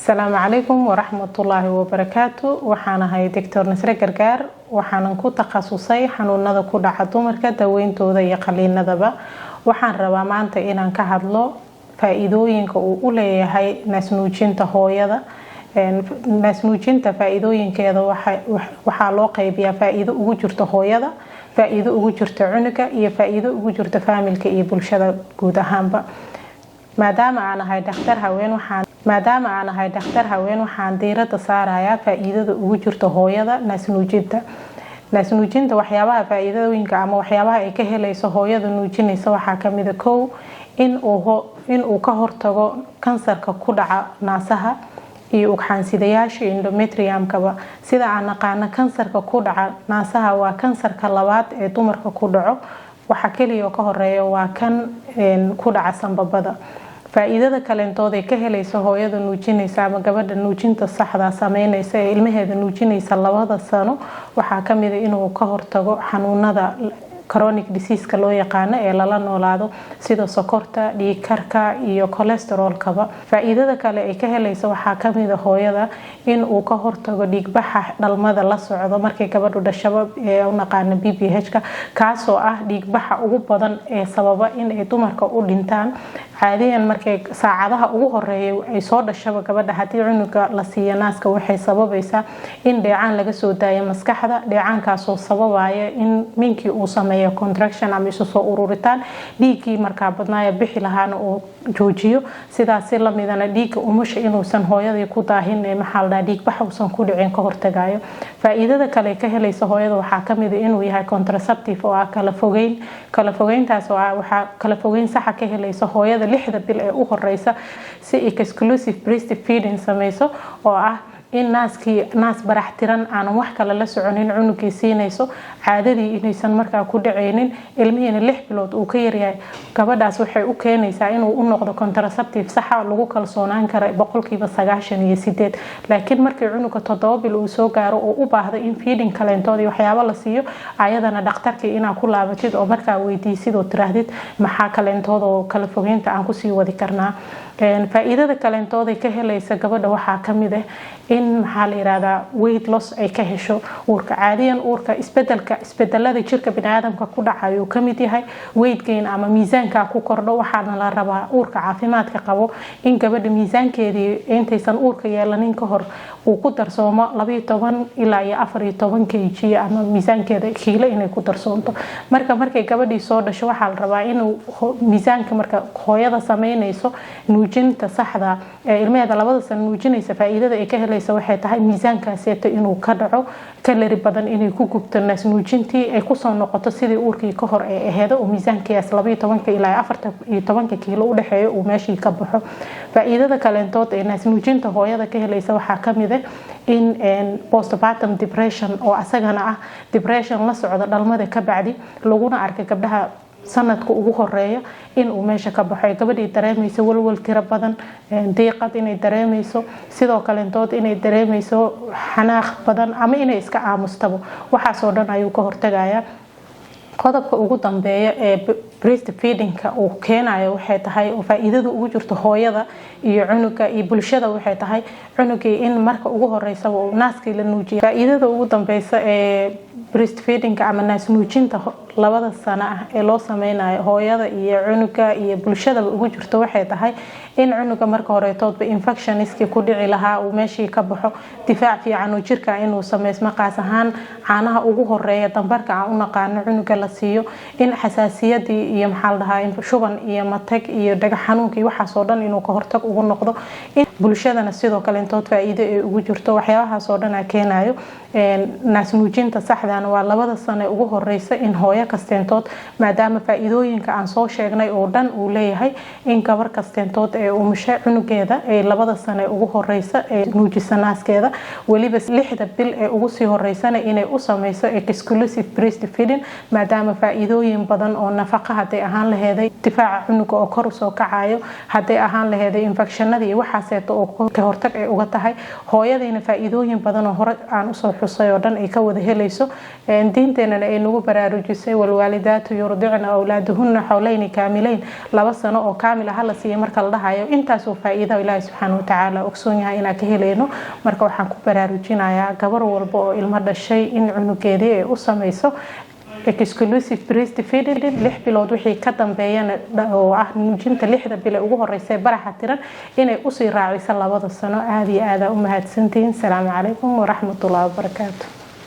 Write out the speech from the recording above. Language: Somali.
السلام عليكم ورحمة الله وبركاته. وحنا هاي دكتور نسر قرقار وحنا نكون تخصصي حنون ku dhaca dumarka daweyntooda iyo qaliinadaba. waxaan rabaa maanta inaan ka hadlo faa'iidooyinka uu u leeyahay naasnuujinta hooyada. naasnuujinta faa'iidooyinkeeda waxa loo qaybiyaa faa'iido ugu jirto hooyada, faa'iido ugu jirto cunuga iyo faa'iido ugu jirto familka iyo bulshada guud ahaanba. maadaama aan ahay dhakhtar haween waxaan diiradda saarayaa faa'iidada ugu jirto hooyada naasnuujinta waxyaabaha faa'iidooyinka ama waxyaabaha ay ka helayso hooyada nuujinaysa waxaa kamid ah kow in uu ka hortago kansarka ku dhaca naasaha iyo ugxaansidayaasha endometriumkaba. sida aan naqaano kansarka ku dhaca naasaha waa kansarka labaad ee dumarka ku dhaco, waxa kaliya ka horeeya waa kan ku dhaca sanbabada. faa'iidada kalentooda ka helayso hooyada nuujinaysa ama gabadha nuujinta saxda sameynaysa ee ilmaheeda nuujinaysa 2 sano waxaa kamid ah inuu ka hortago xanuunada chronic disease loo yaqaan ee lala noolaado sida sokorta, dhiig karka iyo cholesterolkaba. faa'iidada kale ay ka helayso waxaa kamid ah hooyada in uu ka hortago dhiig baxa dhalmada la socdo markay gabadhu dhashaba ee u naqaan BPH-ka, kaasoo ah dhiig baxa ugu badan ee sababa in ay dumarka u dhintaan. caadiyan markay saacadaha ugu horeeyay ay soo dhashaba gabadha hadii cunuga la siiyo naaska waxay sababaysaa in dheecaan laga soo daayo maskaxda, dheecaankaas oo sababaya in minkii uu sameeyo contraction ama isu soo ururitaan dhiigii markaa badnaaya bixi lahaana uu joojiyo. sidaas la midana dhiigga umusha inuusan hooyadii ku daahin ee maxalda dhiig bax uusan ku dhicin ka hortagayo. faa'iidada kale ka helayso hooyada waxaa kamid ah inuu yahay contraceptive oo ah kala fogeyntaas oo waxa kala fogeyn sax ka helayso hooyada 6 bil ee u horeysa si exclusive breastfeeding sameyso oo ah in naas baraxtiran aan wax kale la soconin cunugii siinayso, caadadii inaysan markaa ku dhaceynin, ilmihiina 6 bilood uu ka yaryahay. gabadhaas waxay u keenaysaa inuu u noqdo contraceptive sax lagu kalsoonaan karo 98%. laakiin markii cunuga 7 bil uu soo gaaro oo u baahdo in feeding kaleentoodii waxyaabo la siiyo, ayadana dhakhtarkii inaa ku laabatid oo markaa weydiisid oo tiraahdid maxaa kaleentooda oo kala fogeynta aan ku sii wadi karnaa. faa'iidada kaleentooda ka helaysa gabadha waxaa kamid ah in maxaa la yiraahdaa weight loss ay ka hesho uurka. caadiyan uurka isbedelada jirka bini'aadamka ku dhacayo kamid yahay weight gain ama miisaanka ku kordho. waxaana la rabaa uurka caafimaadka qabo in gabadha miisaankeedii intaysan uurka yeelanin ka hor uu ku darsoomo 12 ilaa 14 kg ama miisaankeeda kiilo inay ku darsoonto. markay gabadhii soo dhasho waxaa la rabaa inuu miisaanka marka hooyada sameynayso nuujinta saxda ee ilmaheeda 2 sano nuujinaysa faa'iidada ay ka helayso waxay tahay miisaankaas inuu ka dhaco kalori badan inay ku gubto naasnuujintii ay ku soo noqoto sidii uurkii ka hor ay ahayd oo miisaankiisa 12 ilaa 14 kiilo u dhaxeeyo uu meeshii ka baxo. faa'iidada kaleentood ee naasnuujinta hooyada ka helaysa waxaa kamid ah in postpartum depression oo asagana ah depression la socda dhalmada ka bacdi laguna arkay gabdhaha sanadka ugu horeeya in uu meesha ka baxo. gabadhii dareemayso walwal tiro badan, deeqad inay dareemayso, sidoo kaleentood inay dareemayso xanaaq badan ama inay iska aamustabo. waxaas oo dhan ayuu ka hortagayaa. qodobka ugu dambeeya ee breastfeedingka uu keenayo waxay tahay oo faa'iidada ugu jirto hooyada iyo cunuga iyo bulshada waxay tahay cunugii in marka ugu horeysa uu naaskii la nuujiyo. faa'iidada ugu dambaysa ee breastfeedingka ama naasnuujinta 2 sano ah ee loo sameynayo hooyada iyo cunuga iyo bulshada ugu jirto waxay tahay in cunuga marka horeetoodba infectioniski ku dhici lahaa uu meeshii ka baxo, difaac fiican oo jirka inuu sameysmo qaas ahaan caanaha ugu horeeya dambarka aan u naqaano cunuga la siiyo, in xasaasiyadii iyo maxaa la dhahaa shuban iyo matag iyo dhagax xanuunkii waxaas oo dhan inuu ka hortag ugu noqdo. in bulshadana sidoo kale intood faa'iido ay ugu jirto waxyaabahaas oo dhan keenayo. naasnuujinta saxdan waa 2 sano ugu horeysa in hooyo kasteentood maadaama faa'iidooyinka aan soo sheegnay oo dhan uu leeyahay in gabar kasteentood ee umusha cunugeeda ee 2 sano ugu horeysa ee nuujisa naaskeeda waliba 6 bil ee ugu sii horeysana inay u sameyso exclusive breastfeeding maadaama faa'iidooyin badan oo nafaqo haday ahaan laheeday difaaca cunuga oo kor u soo kacayo, haday ahaan laheeday infectionada iyo waxaas oo ka hortag ay uga tahay hooyadayna faa'iidooyin badan oo hore aan u soo xusay oo dhan ay ka wada helayso diinteena ay nagu baraarujisay walwaalidaatu yurdicna awlaaduhunna hawlayn kaamilayn 2 sano oo kaamil ah la siiyay marka la dhahayo intaas oo faa'iido Ilaahay subhanahu wa ta'ala ogsoon yahay inaan ka helayno marka waxaan ku baraarujinayaa gabar walba oo ilmo dhashay in cunugeedii ay u samayso exclusive breastfeeding 6 bilood wixii ka dambeeyana oo ah nuujinta 6 bil ugu horeysay baraxa tiran inay u sii raaciso 2 sano aad iyo aad u mahadsantiin. Assalaamu calaykum wa rahmatullaahi wa barakaatuh.